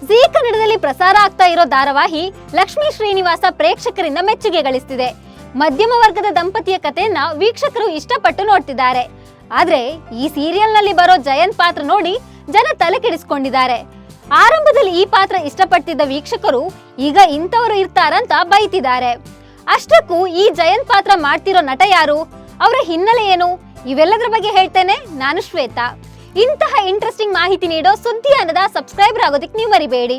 ಜೀ ಕನ್ನಡದಲ್ಲಿ ಪ್ರಸಾರ ಆಗ್ತಾ ಇರೋ ಧಾರಾವಾಹಿ ಲಕ್ಷ್ಮೀ ಶ್ರೀನಿವಾಸ ಪ್ರೇಕ್ಷಕರಿಂದ ಮೆಚ್ಚುಗೆ ಗಳಿಸ್ತಿದೆ. ಮಧ್ಯಮ ವರ್ಗದ ದಂಪತಿಯ ಕಥೆಯನ್ನ ವೀಕ್ಷಕರು ಇಷ್ಟಪಟ್ಟು ನೋಡ್ತಿದ್ದಾರೆ. ಆದ್ರೆ ಈ ಸೀರಿಯಲ್ ನಲ್ಲಿ ಬರೋ ಜಯಂತ್ ಪಾತ್ರ ನೋಡಿ ಜನ ತಲೆ ಕೆಡಿಸ್ಕೊಂಡಿದ್ದಾರೆ. ಆರಂಭದಲ್ಲಿ ಈ ಪಾತ್ರ ಇಷ್ಟಪಟ್ಟಿದ್ದ ವೀಕ್ಷಕರು ಈಗ ಇಂಥವರು ಇರ್ತಾರಂತ ಬೈತಿದ್ದಾರೆ. ಅಷ್ಟಕ್ಕೂ ಈ ಜಯಂತ್ ಪಾತ್ರ ಮಾಡ್ತಿರೋ ನಟ ಯಾರು, ಅವರ ಹಿನ್ನೆಲೆ ಏನು, ಇವೆಲ್ಲದರ ಬಗ್ಗೆ ಹೇಳ್ತೇನೆ. ನಾನು ಶ್ವೇತಾ. ಇಂತಹ ಇಂಟ್ರೆಸ್ಟಿಂಗ್ ಮಾಹಿತಿ ನೀಡೋ ಸುದ್ದಿಯಾನದ ಸಬ್ಸ್ಕ್ರೈಬರ್ ಆಗೋದಕ್ಕೆ ನೀವು ಮರಿಬೇಡಿ.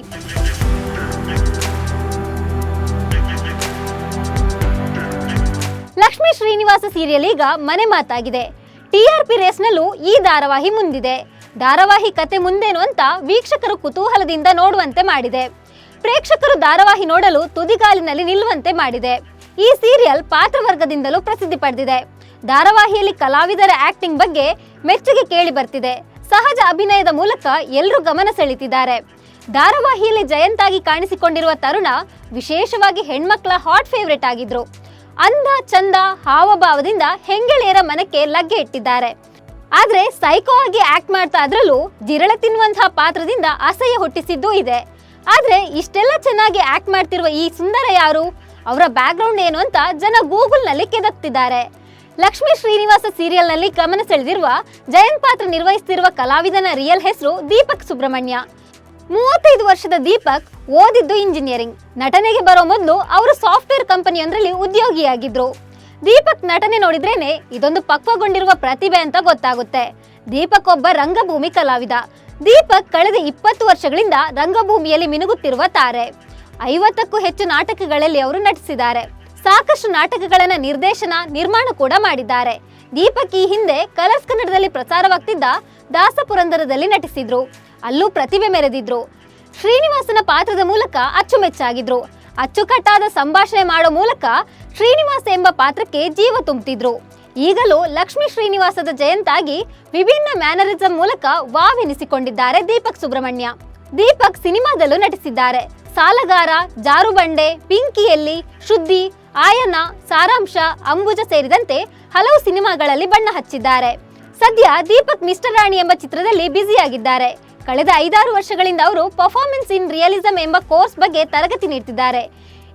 ಲಕ್ಷ್ಮೀ ಶ್ರೀನಿವಾಸ ಸೀರಿಯಲ್ ಈಗ ಮನೆ ಮಾತಾಗಿದೆ. ಟಿಆರ್ಪಿ ರೇಸ್ನಲ್ಲೂ ಈ ಧಾರಾವಾಹಿ ಮುಂದಿದೆ. ಧಾರಾವಾಹಿ ಕತೆ ಮುಂದೇನು ಅಂತ ವೀಕ್ಷಕರು ಕುತೂಹಲದಿಂದ ನೋಡುವಂತೆ ಮಾಡಿದೆ. ಪ್ರೇಕ್ಷಕರು ಧಾರಾವಾಹಿ ನೋಡಲು ತುದಿಗಾಲಿನಲ್ಲಿ ನಿಲ್ಲುವಂತೆ ಮಾಡಿದೆ. ಈ ಸೀರಿಯಲ್ ಪಾತ್ರವರ್ಗದಿಂದಲೂ ಪ್ರಸಿದ್ಧಿ ಪಡೆದಿದೆ. ಧಾರಾವಾಹಿಯಲ್ಲಿ ಕಲಾವಿದರ ಆಕ್ಟಿಂಗ್ ಬಗ್ಗೆ ಮೆಚ್ಚುಗೆ ಕೇಳಿ ಬರ್ತಿದೆ. ಸಹಜ ಅಭಿನಯದ ಮೂಲಕ ಎಲ್ಲರೂ ಗಮನ ಸೆಳೀತಿದ್ದಾರೆ. ಧಾರಾವಾಹಿಯಲ್ಲಿ ಜಯಂತ್ ಆಗಿ ಕಾಣಿಸಿಕೊಂಡಿರುವ ತರುಣ ವಿಶೇಷವಾಗಿ ಹೆಣ್ಮಕ್ಳ ಹಾಟ್ ಫೇವರೇಟ್ ಆಗಿದ್ರು. ಅಂದ ಚಂದ ಹಾವಭಾವದಿಂದ ಹೆಂಗೆಳೆಯರ ಮನಕ್ಕೆ ಲಗ್ಗೆ ಇಟ್ಟಿದ್ದಾರೆ. ಆದ್ರೆ ಸೈಕೋ ಆಗಿ ಆಕ್ಟ್ ಮಾಡ್ತಾ ಇದ್ರಲ್ಲೂ ಜಿರಳೆ ತಿನ್ನುವಂತಹ ಪಾತ್ರದಿಂದ ಅಸಹ್ಯ ಹುಟ್ಟಿಸಿದ್ದೂ ಇದೆ. ಆದ್ರೆ ಇಷ್ಟೆಲ್ಲ ಚೆನ್ನಾಗಿ ಆಕ್ಟ್ ಮಾಡ್ತಿರುವ ಈ ಸುಂದರ ಯಾರು, ಅವರ ಬ್ಯಾಕ್ ಗ್ರೌಂಡ್ ಏನು ಅಂತ ಜನ ಗೂಗಲ್ ನಲ್ಲಿ ಕೆದಕ್ತಿದ್ದಾರೆ. ಲಕ್ಷ್ಮೀ ಶ್ರೀನಿವಾಸ ಸೀರಿಯಲ್ ನಲ್ಲಿ ಗಮನ ಸೆಳೆದಿರುವ ಜಯಂತ್ ಪಾತ್ರ ನಿರ್ವಹಿಸುತ್ತಿರುವ ಕಲಾವಿದನ ರಿಯಲ್ ಹೆಸರು ದೀಪಕ್ ಸುಬ್ರಹ್ಮಣ್ಯ. 35 ವರ್ಷದ ದೀಪಕ್ ಓದಿದ್ದು ಇಂಜಿನಿಯರಿಂಗ್. ನಟನೆಗೆ ಬರೋ ಮೊದಲು ಅವರು ಸಾಫ್ಟ್ವೇರ್ ಕಂಪನಿಯೊಂದರಲ್ಲಿ ಉದ್ಯೋಗಿಯಾಗಿದ್ರು. ದೀಪಕ್ ನಟನೆ ನೋಡಿದ್ರೇನೆ ಇದೊಂದು ಪಕ್ವಗೊಂಡಿರುವ ಪ್ರತಿಭೆ ಅಂತ ಗೊತ್ತಾಗುತ್ತೆ. ದೀಪಕ್ ಒಬ್ಬ ರಂಗಭೂಮಿ ಕಲಾವಿದ. ದೀಪಕ್ ಕಳೆದ 20 ವರ್ಷಗಳಿಂದ ರಂಗಭೂಮಿಯಲ್ಲಿ ಮಿನುಗುತ್ತಿರುವ ತಾರೆ. 50ಕ್ಕೂ ಹೆಚ್ಚು ನಾಟಕಗಳಲ್ಲಿ ಅವರು ನಟಿಸಿದ್ದಾರೆ. ಸಾಕಷ್ಟು ನಾಟಕಗಳನ್ನ ನಿರ್ದೇಶನ, ನಿರ್ಮಾಣ ಕೂಡ ಮಾಡಿದ್ದಾರೆ. ದೀಪಕ್ ಈ ಹಿಂದೆ ಕಲರ್ಸ್ ಕನ್ನಡದಲ್ಲಿ ಪ್ರಸಾರವಾಗ್ತಿದ್ದ ದಾಸಪುರಂದರದಲ್ಲಿ ನಟಿಸಿದ್ರು. ಅಲ್ಲೂ ಪ್ರತಿಭೆ ಮೆರೆದಿದ್ರು. ಶ್ರೀನಿವಾಸನ ಪಾತ್ರದ ಮೂಲಕ ಅಚ್ಚುಮೆಚ್ಚಾಗಿದ್ರು. ಅಚ್ಚುಕಟ್ಟಾದ ಸಂಭಾಷಣೆ ಮಾಡೋ ಮೂಲಕ ಶ್ರೀನಿವಾಸ ಎಂಬ ಪಾತ್ರಕ್ಕೆ ಜೀವ ತುಂಬುತ್ತಿದ್ರು. ಈಗಲೂ ಲಕ್ಷ್ಮೀ ಶ್ರೀನಿವಾಸದ ಜಯಂತ್ ಆಗಿ ವಿಭಿನ್ನ ಮ್ಯಾನರಿಸಂ ಮೂಲಕ ವಾವೆನಿಸಿಕೊಂಡಿದ್ದಾರೆ ದೀಪಕ್ ಸುಬ್ರಹ್ಮಣ್ಯ. ದೀಪಕ್ ಸಿನಿಮಾದಲ್ಲೂ ನಟಿಸಿದ್ದಾರೆ. ಸಾಲಗಾರ, ಜಾರುಬಂಡೆ, ಪಿಂಕಿಯಲ್ಲಿ, ಶುದ್ಧಿ, ಆಯನ, ಸಾರಾಂಶ, ಅಂಬುಜ ಸೇರಿದಂತೆ ಹಲವು ಸಿನಿಮಾಗಳಲ್ಲಿ ಬಣ್ಣ ಹಚ್ಚಿದ್ದಾರೆ. ಸದ್ಯ ದೀಪಕ್ ಮಿಸ್ಟರ್ ರಾಣಿ ಎಂಬ ಚಿತ್ರದಲ್ಲಿ ಬ್ಯುಸಿಯಾಗಿದ್ದಾರೆ. ಕಳೆದ 5-6 ವರ್ಷಗಳಿಂದ ಅವರು ಪರ್ಫಾರ್ಮೆನ್ಸ್ ಇನ್ ರಿಯಲಿಸಂ ಎಂಬ ಕೋರ್ಸ್ ಬಗ್ಗೆ ತರಗತಿ ನೀಡ್ತಿದ್ದಾರೆ.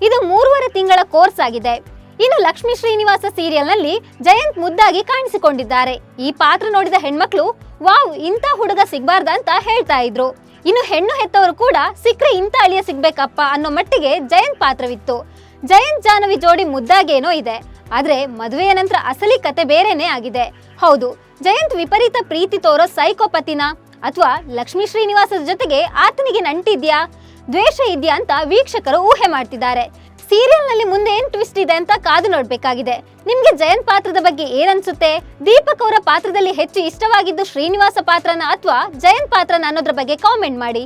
ಇದು 3.5 ತಿಂಗಳ ಕೋರ್ಸ್ ಆಗಿದೆ. ಇನ್ನು ಲಕ್ಷ್ಮೀ ಶ್ರೀನಿವಾಸ ಸೀರಿಯಲ್ ನಲ್ಲಿ ಜಯಂತ್ ಮುದ್ದಾಗಿ ಕಾಣಿಸಿಕೊಂಡಿದ್ದಾರೆ. ಈ ಪಾತ್ರ ನೋಡಿದ ಹೆಣ್ಮಕ್ಳು ವಾವ್, ಇಂಥ ಹುಡುಗ ಸಿಗ್ಬಾರ್ದ ಅಂತ ಹೇಳ್ತಾ ಇದ್ರು. ಇನ್ನು ಹೆಣ್ಣು ಹೆತ್ತವರು ಕೂಡ ಸಿಕ್ರೆ ಇಂಥ ಅಳಿಯ ಸಿಗ್ಬೇಕಪ್ಪ ಅನ್ನೋ ಮಟ್ಟಿಗೆ ಜಯಂತ್ ಪಾತ್ರವಿತ್ತು. ಜಯಂತ್ ಜಾಹ್ನವಿ ಜೋಡಿ ಮುದ್ದಾಗೇನೋ ಇದೆ. ಆದ್ರೆ ಮದುವೆಯ ನಂತರ ಅಸಲಿ ಕತೆ ಬೇರೆನೇ ಆಗಿದೆ. ಹೌದು, ಜಯಂತ್ ವಿಪರೀತ ಪ್ರೀತಿ ತೋರೋ ಸೈಕೋಪತಿನ ಅಥವಾ ಲಕ್ಷ್ಮೀ ಶ್ರೀನಿವಾಸದ ಜೊತೆಗೆ ಆತನಿಗೆ ನಂಟಿದ್ಯಾ, ದ್ವೇಷ ಇದೆಯಾ ಅಂತ ವೀಕ್ಷಕರು ಊಹೆ ಮಾಡ್ತಿದ್ದಾರೆ. ಸೀರಿಯಲ್ ನಲ್ಲಿ ಮುಂದೆ ಏನ್ ಟ್ವಿಸ್ಟ್ ಇದೆ ಅಂತ ಕಾದು ನೋಡ್ಬೇಕಾಗಿದೆ. ನಿಮ್ಗೆ ಜಯಂತ್ ಪಾತ್ರದ ಬಗ್ಗೆ ಏನನ್ಸುತ್ತೆ? ದೀಪಕ್ ಅವರ ಪಾತ್ರದಲ್ಲಿ ಹೆಚ್ಚು ಇಷ್ಟವಾಗಿದ್ದು ಶ್ರೀನಿವಾಸ ಪಾತ್ರನ ಅಥವಾ ಜಯಂತ್ ಪಾತ್ರನ ಅನ್ನೋದ್ರ ಬಗ್ಗೆ ಕಾಮೆಂಟ್ ಮಾಡಿ.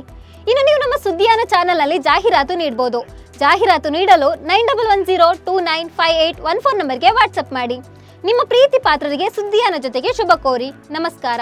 ಇನ್ನು ನೀವು ನಮ್ಮ ಸುದ್ದಿಯಾನ ಚಾನೆಲ್ ನಲ್ಲಿ ಜಾಹೀರಾತು ನೀಡಬಹುದು. ಜಾಹೀರಾತು ನೀಡಲು 9110295814 ನಂಬರ್ಗೆ ವಾಟ್ಸ್ಆಪ್ ಮಾಡಿ. ನಿಮ್ಮ ಪ್ರೀತಿ ಪಾತ್ರರಿಗೆ ಸುದ್ದಿಯಾನ ಜೊತೆಗೆ ಶುಭ ಕೋರಿ. ನಮಸ್ಕಾರ.